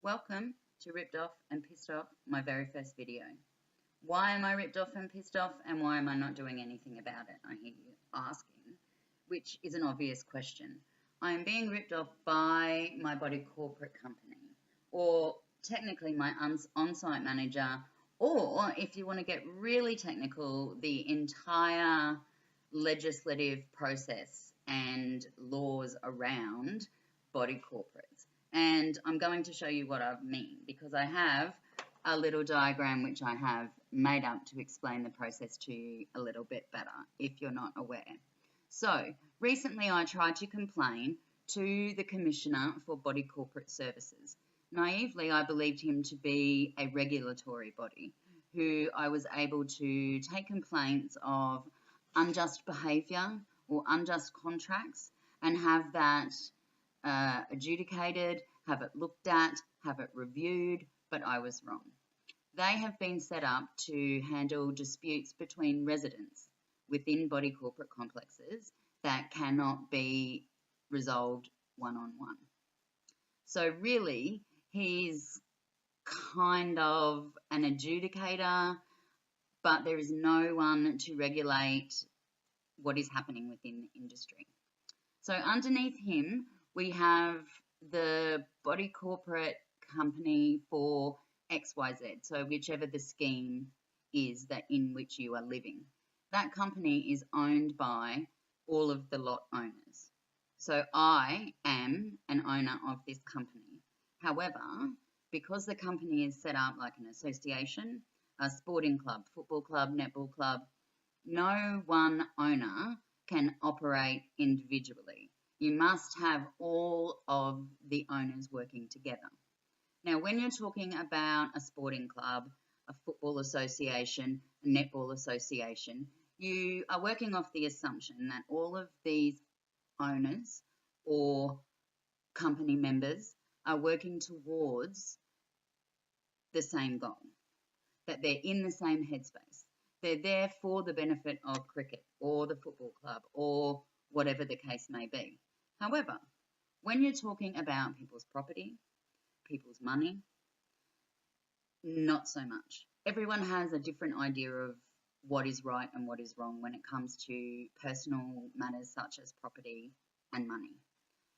Welcome to Ripped Off and Pissed Off, my very first video. Why am I ripped off and pissed off, and why am I not doing anything about it, I hear you asking, which is an obvious question. I am being ripped off by my body corporate company, or technically my on-site manager, or if you want to get really technical, the entire legislative process and laws around body corporates. And I'm going to show you what I mean, because I have a little diagram which I have made up to explain the process to you a little bit better if you're not aware. So recently I tried to complain to the Commissioner for Body Corporate Services. Naively, I believed him to be a regulatory body who I was able to take complaints of unjust behaviour or unjust contracts and have that adjudicated, have it looked at, have it reviewed, but I was wrong. They have been set up to handle disputes between residents within body corporate complexes that cannot be resolved one-on-one. So really, he's kind of an adjudicator, but there is no one to regulate what is happening within the industry. So underneath him, we have the body corporate company for XYZ, so whichever the scheme is that in which you are living. That company is owned by all of the lot owners. So I am an owner of this company. However, because the company is set up like an association, a sporting club, football club, netball club, no one owner can operate individually. You must have all of the owners working together. Now, when you're talking about a sporting club, a football association, a netball association, you are working off the assumption that all of these owners or company members are working towards the same goal, that they're in the same headspace. They're there for the benefit of cricket or the football club or whatever the case may be. However, when you're talking about people's property, people's money, not so much. Everyone has a different idea of what is right and what is wrong when it comes to personal matters such as property and money.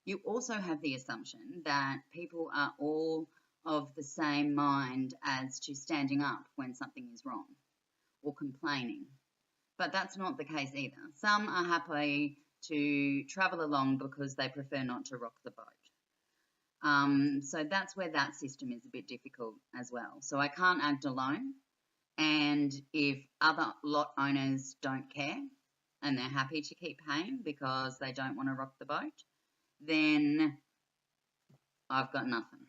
You also have the assumption that people are all of the same mind as to standing up when something is wrong or complaining. But that's not the case either. Some are happy to travel along because they prefer not to rock the boat. So that's where that system is a bit difficult as well. So I can't act alone, and if other lot owners don't care and they're happy to keep paying because they don't want to rock the boat, then I've got nothing.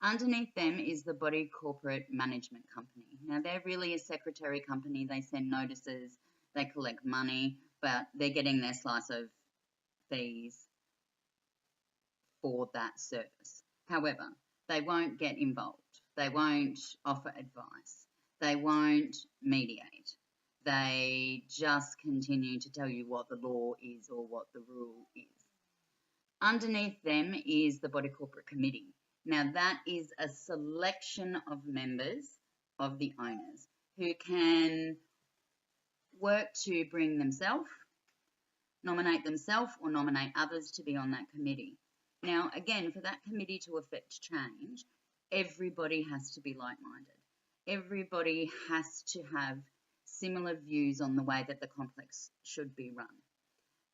Underneath them is the Body Corporate Management Company. Now, they're really a secretary company. They send notices, they collect money, but they're getting their slice of fees for that service. However, they won't get involved. They won't offer advice. They won't mediate. They just continue to tell you what the law is or what the rule is. Underneath them is the Body Corporate Committee. Now, that is a selection of members of the owners who can work to bring themselves, nominate themselves, or nominate others to be on that committee. Now, again, for that committee to affect change, everybody has to be like-minded. Everybody has to have similar views on the way that the complex should be run.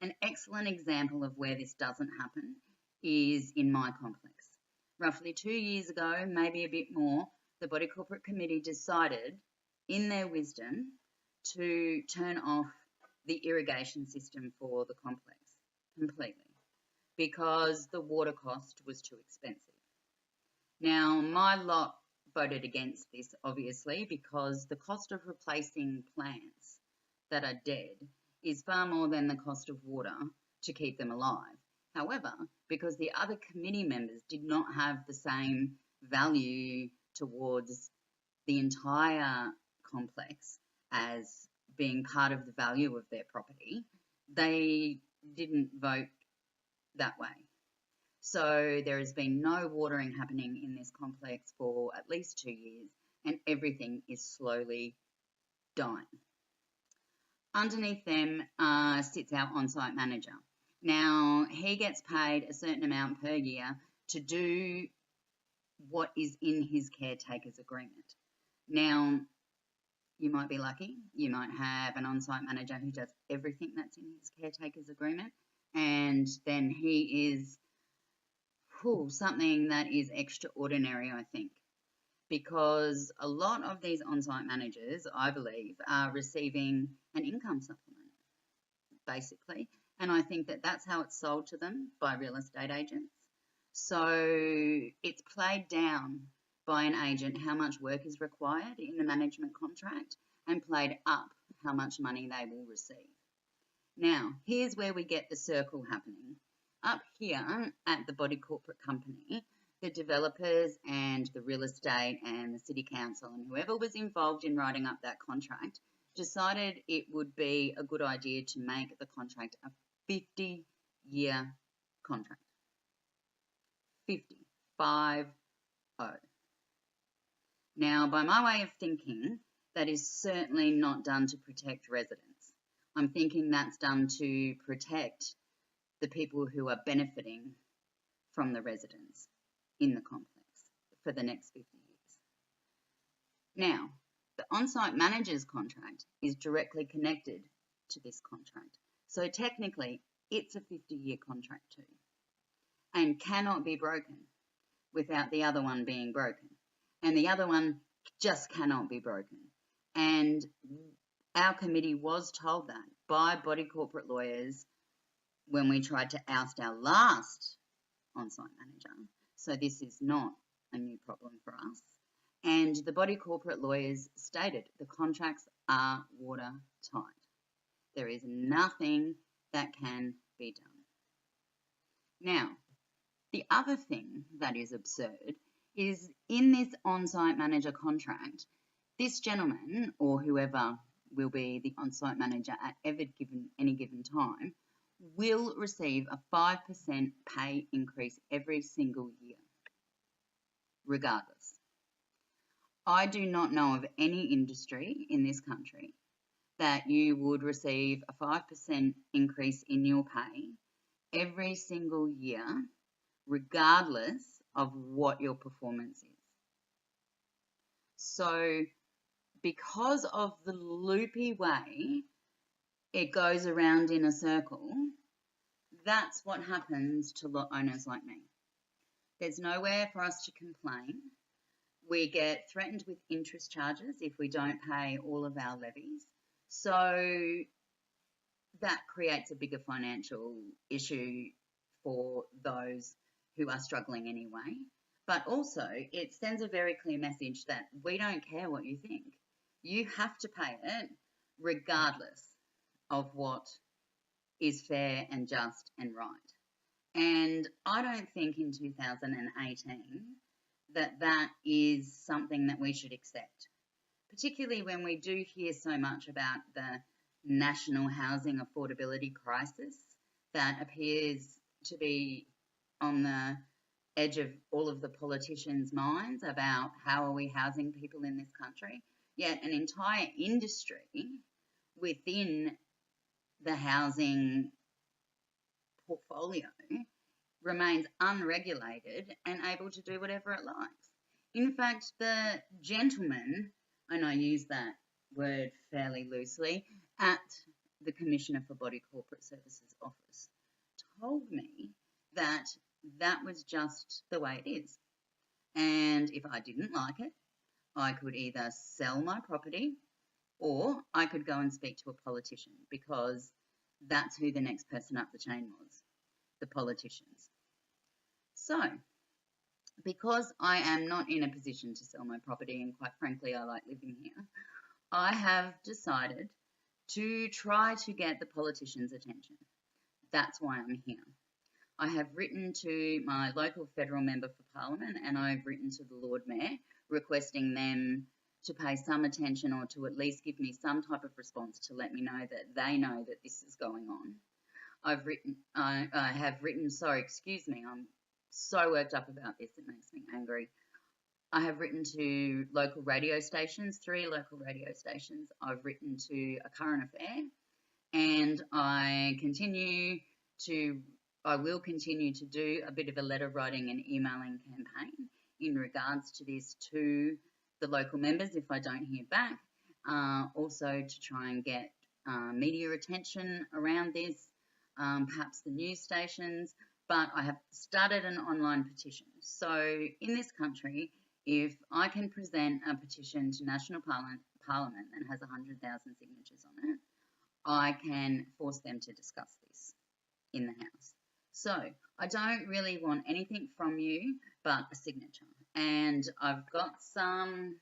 An excellent example of where this doesn't happen is in my complex. Roughly 2 years ago, maybe a bit more, the Body Corporate Committee decided, in their wisdom, to turn off the irrigation system for the complex completely because the water cost was too expensive. Now, my lot voted against this, obviously, because the cost of replacing plants that are dead is far more than the cost of water to keep them alive. However, because the other committee members did not have the same value towards the entire complex as being part of the value of their property, they didn't vote that way. So there has been no watering happening in this complex for at least 2 years, and everything is slowly dying. Underneath them sits our on-site manager. Now, he gets paid a certain amount per year to do what is in his caretaker's agreement. Now, you might be lucky. You might have an on-site manager who does everything that's in his caretaker's agreement, and then he is something that is extraordinary, I think, because a lot of these on-site managers, I believe, are receiving an income supplement, basically, and I think that that's how it's sold to them by real estate agents. So it's played down by an agent how much work is required in the management contract and played up how much money they will receive. Now, here's where we get the circle happening. Up here at the body corporate company, the developers and the real estate and the city council and whoever was involved in writing up that contract decided it would be a good idea to make the contract a 50-year contract. 50, 5-0. Now, by my way of thinking, that is certainly not done to protect residents. I'm thinking that's done to protect the people who are benefiting from the residents in the complex for the next 50 years. Now, the on-site manager's contract is directly connected to this contract. So technically, it's a 50-year contract too, and cannot be broken without the other one being broken. And the other one just cannot be broken. And our committee was told that by body corporate lawyers when we tried to oust our last on-site manager. So this is not a new problem for us. And the body corporate lawyers stated the contracts are watertight. There is nothing that can be done. Now, the other thing that is absurd is in this on-site manager contract, this gentleman or whoever will be the on-site manager at any given time will receive a 5% pay increase every single year, regardless. I do not know of any industry in this country that you would receive a 5% increase in your pay every single year, regardless of what your performance is. So, because of the loopy way it goes around in a circle, that's what happens to lot owners like me. There's nowhere for us to complain. We get threatened with interest charges if we don't pay all of our levies. So that creates a bigger financial issue for those who are struggling anyway. But also, it sends a very clear message that we don't care what you think. You have to pay it regardless of what is fair and just and right. And I don't think in 2018 that that is something that we should accept, particularly when we do hear so much about the national housing affordability crisis that appears to be on the edge of all of the politicians' minds about how are we housing people in this country, yet an entire industry within the housing portfolio remains unregulated and able to do whatever it likes. In fact, the gentleman, and I use that word fairly loosely, at the Commissioner for Body Corporate Services office told me that that was just the way it is. And if I didn't like it, I could either sell my property or I could go and speak to a politician, because that's who the next person up the chain was, the politicians. So, because I am not in a position to sell my property, and quite frankly I like living here, I have decided to try to get the politicians' attention. That's why I'm here. I have written to my local federal member for Parliament, and I've written to the Lord Mayor requesting them to pay some attention, or to at least give me some type of response to let me know that they know that this is going on. I have written, I'm so worked up about this, it makes me angry. I have written to local radio stations, 3 local radio stations. I've written to A Current Affair, and I will continue to do a bit of a letter writing and emailing campaign in regards to this to the local members if I don't hear back. Also to try and get media attention around this, perhaps the news stations, but I have started an online petition. So in this country, if I can present a petition to National Parliament that has 100,000 signatures on it, I can force them to discuss this in the House. So I don't really want anything from you but a signature. And I've got some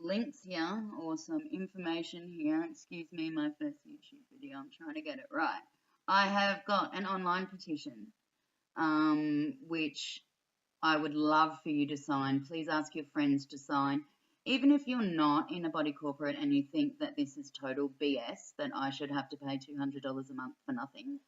links here, or some information here. Excuse me, my first YouTube video. I'm trying to get it right. I have got an online petition, which I would love for you to sign. Please ask your friends to sign. Even if you're not in a body corporate and you think that this is total BS, that I should have to pay $200 a month for nothing,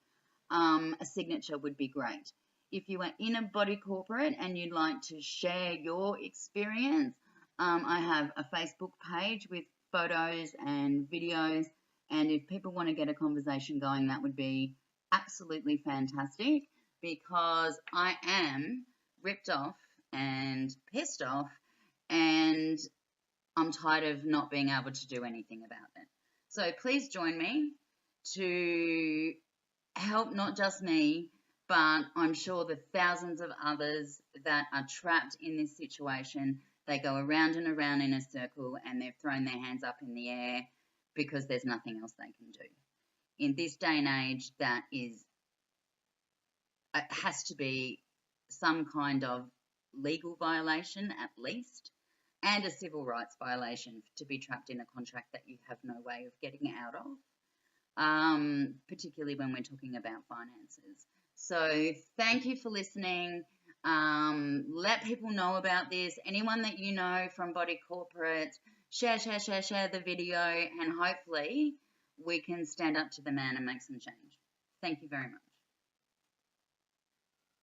a signature would be great. If you are in a body corporate and you'd like to share your experience, I have a Facebook page with photos and videos, and if people want to get a conversation going, that would be absolutely fantastic, because I am ripped off and pissed off, and I'm tired of not being able to do anything about it. So please join me to help not just me, but I'm sure the thousands of others that are trapped in this situation. They go around and around in a circle, and they've thrown their hands up in the air because there's nothing else they can do. In this day and age, that is, it has to be some kind of legal violation at least, and a civil rights violation to be trapped in a contract that you have no way of getting out of, particularly when we're talking about finances. So thank you for listening. Let people know about this. Anyone that you know from body corporate, share the video, and hopefully we can stand up to the man and make some change. Thank you very much.